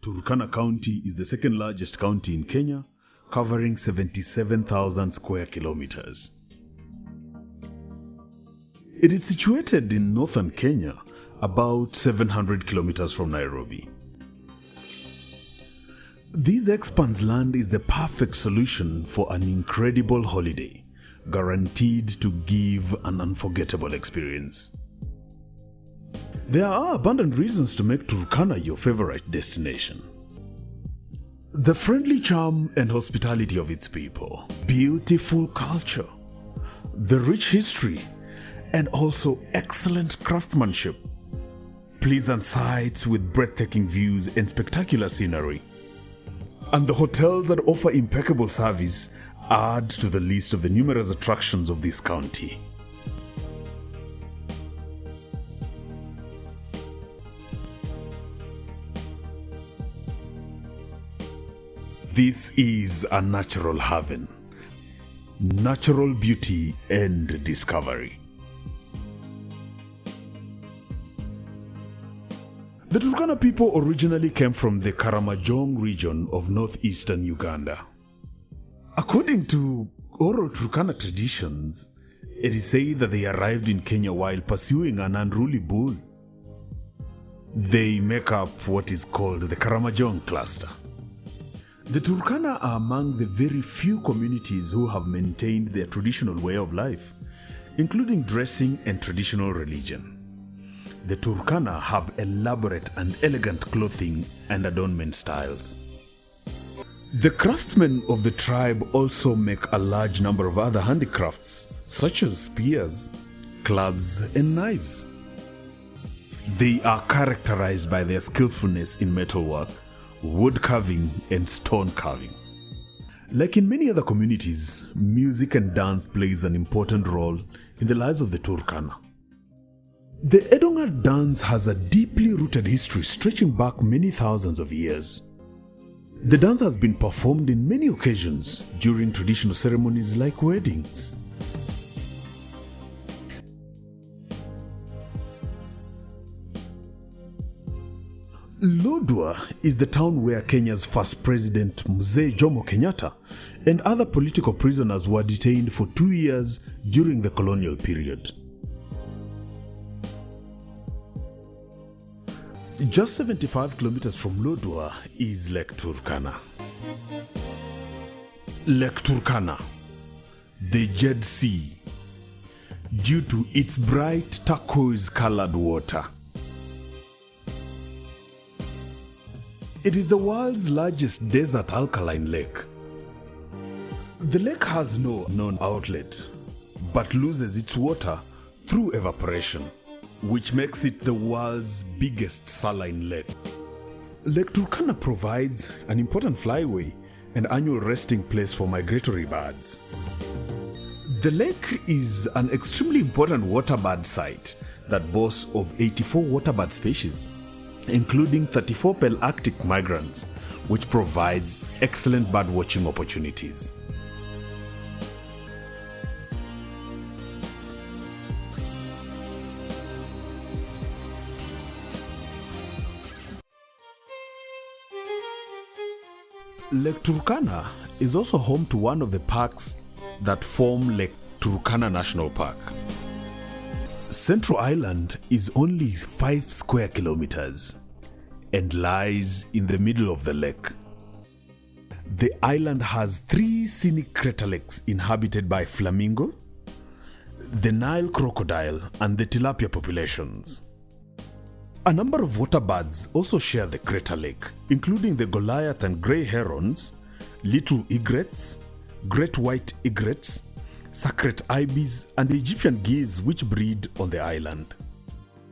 Turkana County is the second largest county in Kenya, covering 77,000 square kilometers. It is situated in northern Kenya, about 700 kilometers from Nairobi. This expanse land is the perfect solution for an incredible holiday, guaranteed to give an unforgettable experience. There are abundant reasons to make Turkana your favorite destination. The friendly charm and hospitality of its people, beautiful culture, the rich history, and also excellent craftsmanship, pleasant sights with breathtaking views and spectacular scenery, and the hotels that offer impeccable service add to the list of the numerous attractions of this county. This is a natural haven, natural beauty and discovery. The Turkana people originally came from the Karamojong region of northeastern Uganda. According to oral Turkana traditions, it is said that they arrived in Kenya while pursuing an unruly bull. They make up what is called the Karamojong cluster. The Turkana are among the very few communities who have maintained their traditional way of life, including dressing and traditional religion. The Turkana have elaborate and elegant clothing and adornment styles. The craftsmen of the tribe also make a large number of other handicrafts, such as spears, clubs, and knives. They are characterized by their skillfulness in metalwork, wood carving, and stone carving. Like in many other communities, music and dance plays an important role in the lives of the Turkana. The Edonga dance has a deeply rooted history stretching back many thousands of years. The dance has been performed in many occasions during traditional ceremonies like weddings. Lodwar is the town where Kenya's first president Mzee Jomo Kenyatta and other political prisoners were detained for 2 years during the colonial period. Just 75 kilometers from Lodwar is Lake Turkana. Lake Turkana, the Jade Sea, due to its bright turquoise-colored water. It is the world's largest desert alkaline lake. The lake has no known outlet, but loses its water through evaporation, which makes it the world's biggest saline lake. Lake Turkana provides an important flyway and annual resting place for migratory birds. The lake is an extremely important waterbird site that boasts of 84 waterbird species, including 34 Pale-Arctic migrants, which provides excellent bird watching opportunities. Lake Turkana is also home to one of the parks that form Lake Turkana National Park. Central Island is only 5 square kilometers and lies in the middle of the lake. The island has 3 scenic crater lakes inhabited by flamingo, the Nile crocodile, and the tilapia populations. A number of waterbirds also share the crater lake, including the Goliath and grey herons, little egrets, great white egrets, sacred ibis, and the Egyptian geese which breed on the island.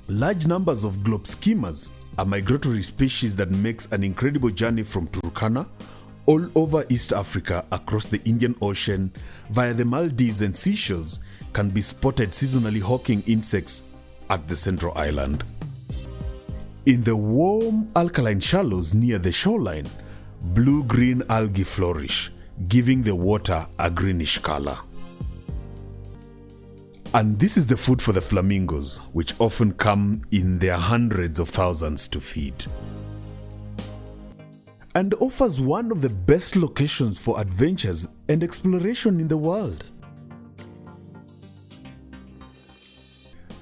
Large numbers of globschimas, a migratory species that makes an incredible journey from Turkana all over East Africa across the Indian Ocean via the Maldives and Seychelles, can be spotted seasonally hawking insects at the central island. In the warm alkaline shallows near the shoreline, blue-green algae flourish, giving the water a greenish color. And this is the food for the flamingos, which often come in their hundreds of thousands to feed. and offers one of the best locations for adventures and exploration in the world.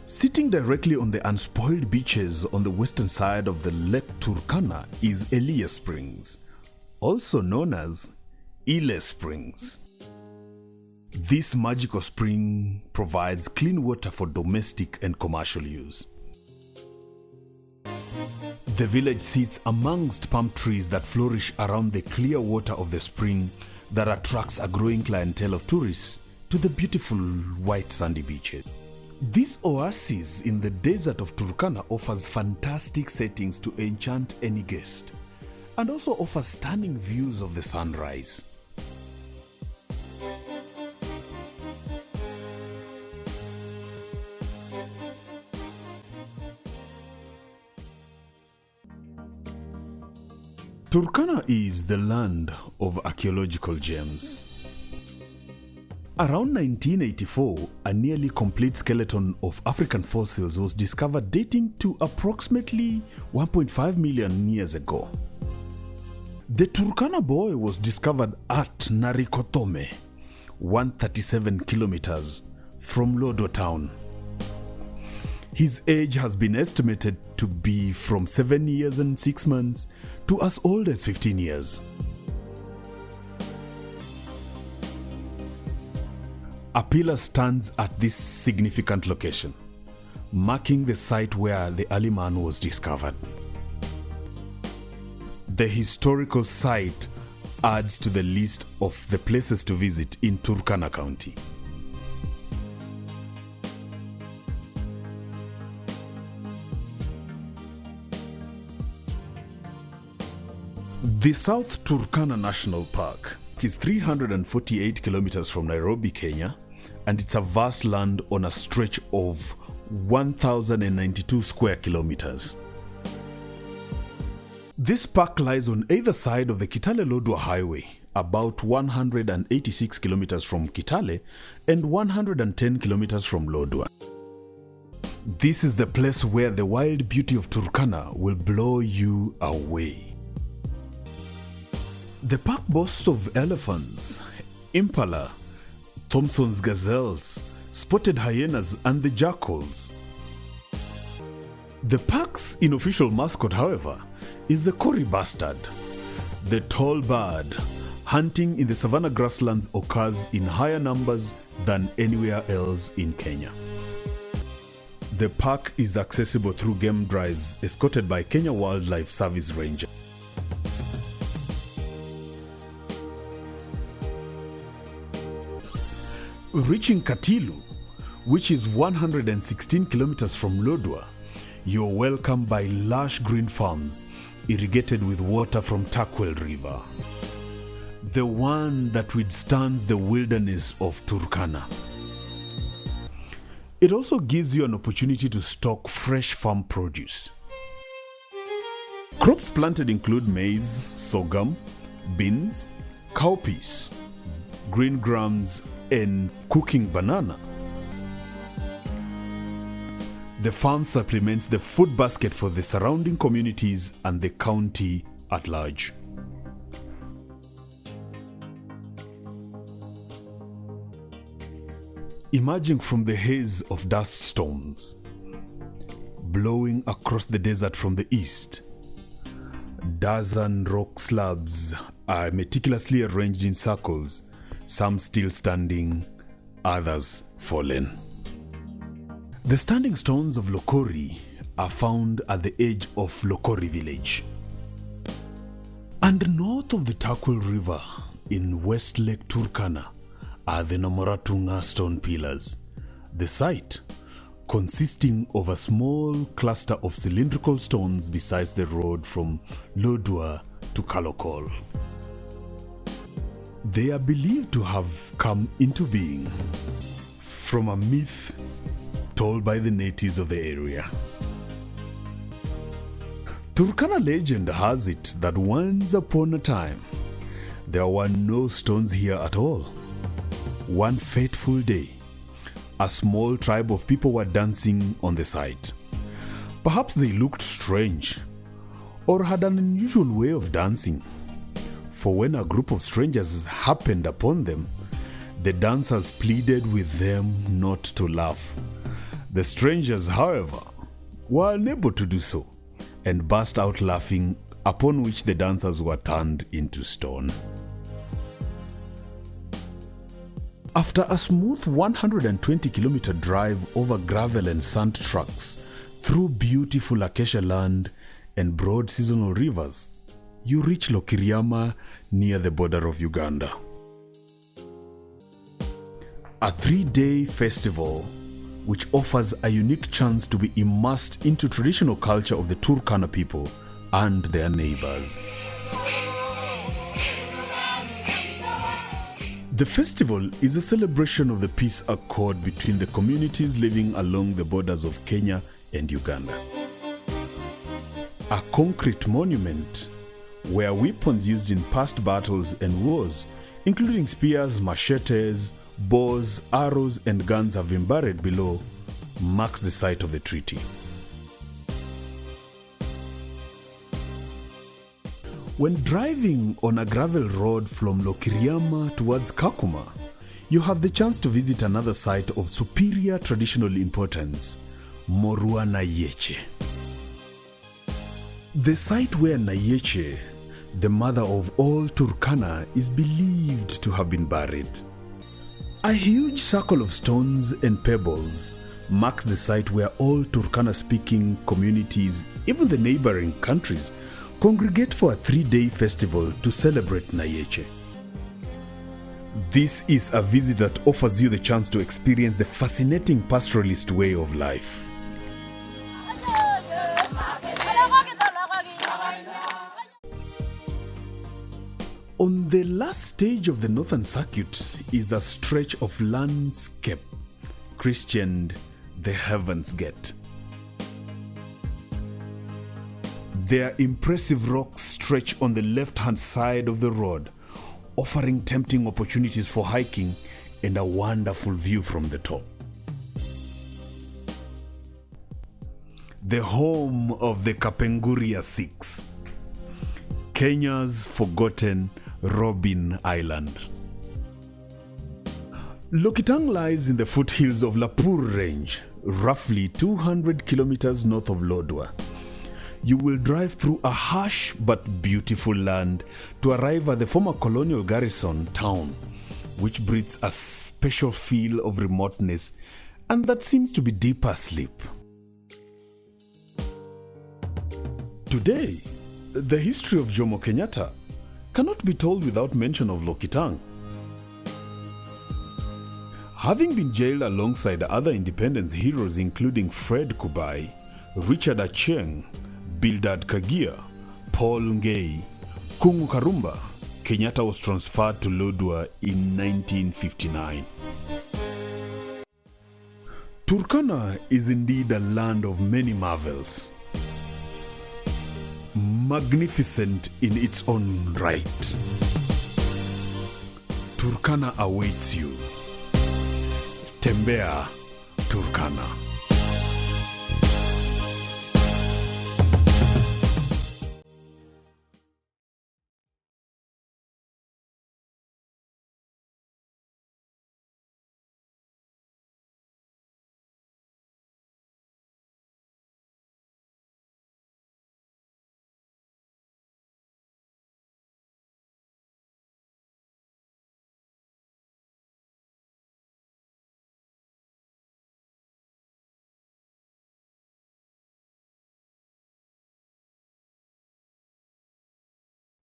Sitting directly on the unspoiled beaches on the western side of the Lake Turkana is Eliye Springs, also known as Eliye Springs. This magical spring provides clean water for domestic and commercial use. The village sits amongst palm trees that flourish around the clear water of the spring that attracts a growing clientele of tourists to the beautiful white sandy beaches. This oasis in the desert of Turkana offers fantastic settings to enchant any guest, and also offers stunning views of the sunrise. Turkana is the land of archaeological gems. Around 1984, a nearly complete skeleton of African fossils was discovered dating to approximately 1.5 million years ago. The Turkana boy was discovered at Narikotome, 137 kilometers from Lodwar town. His age has been estimated to be from 7 years and 6 months to as old as 15 years. A pillar stands at this significant location, marking the site where the early man was discovered. The historical site adds to the list of the places to visit in Turkana County. The South Turkana National Park is 348 kilometers from Nairobi, Kenya, and it's a vast land on a stretch of 1,092 square kilometers. This park lies on either side of the Kitale-Lodwar Highway, about 186 kilometers from Kitale and 110 kilometers from Lodwar. This is the place where the wild beauty of Turkana will blow you away. The park boasts of elephants, impala, Thompson's gazelles, spotted hyenas, and the jackals. The park's unofficial mascot, however, is the Kori bustard. The tall bird, hunting in the savanna grasslands, occurs in higher numbers than anywhere else in Kenya. The park is accessible through game drives escorted by Kenya Wildlife Service Ranger. Reaching Katilu, which is 116 kilometers from Lodwar, you're welcomed by lush green farms irrigated with water from Turkwel River, the one that withstands the wilderness of Turkana. It also gives you an opportunity to stock fresh farm produce. Crops planted include maize, sorghum, beans, cowpeas, green grams, and cooking banana. The farm supplements the food basket for the surrounding communities and the county at large. Emerging from the haze of dust storms, blowing across the desert from the east, dozen rock slabs are meticulously arranged in circles, some still standing, others fallen. The standing stones of Lokori are found at the edge of Lokori village. And north of the Turkwel River in West Lake Turkana are the Namoratunga stone pillars. The site, consisting of a small cluster of cylindrical stones besides the road from Lodwar to Kalokol. They are believed to have come into being from a myth told by the natives of the area. Turkana legend has it that once upon a time, there were no stones here at all. One fateful day, a small tribe of people were dancing on the site. Perhaps they looked strange or had an unusual way of dancing. for when a group of strangers happened upon them, the dancers pleaded with them not to laugh. The strangers, however, were unable to do so and burst out laughing, upon which the dancers were turned into stone. After a smooth 120-kilometer drive over gravel and sand tracks through beautiful acacia land and broad seasonal rivers, you reach Lokiriama near the border of Uganda. A 3-day festival which offers a unique chance to be immersed into traditional culture of the Turkana people and their neighbors. The festival is a celebration of the peace accord between the communities living along the borders of Kenya and Uganda. A concrete monument where weapons used in past battles and wars, including spears, machetes, bows, arrows, and guns have been buried below, marks the site of the treaty. When driving on a gravel road from Lokiriama towards Kakuma, you have the chance to visit another site of superior traditional importance, Morua Nayeche. The site where Nayeche, the mother of all Turkana, is believed to have been buried. A huge circle of stones and pebbles marks the site where all Turkana-speaking communities, even the neighboring countries, congregate for a 3-day festival to celebrate Nayeche. This is a visit that offers you the chance to experience the fascinating pastoralist way of life. On the last stage of the Northern Circuit is a stretch of landscape christened the Heaven's Gate. Their impressive rocks stretch on the left-hand side of the road, offering tempting opportunities for hiking and a wonderful view from the top. The home of the Kapenguria Six, Kenya's forgotten Robben Island. Lokitang lies in the foothills of Lapur Range, roughly 200 kilometers north of Lodwar. You will drive through a harsh but beautiful land to arrive at the former colonial garrison town, which breathes a special feel of remoteness and that seems to be deep asleep. Today, the history of Jomo Kenyatta cannot be told without mention of Lokitang. Having been jailed alongside other independence heroes including Fred Kubai, Richard Acheng, Bildad Kagia, Paul Ngei, Kungu Karumba, Kenyatta was transferred to Lodwar in 1959. Turkana is indeed a land of many marvels, magnificent in its own right. Turkana awaits you. Tembea Turkana.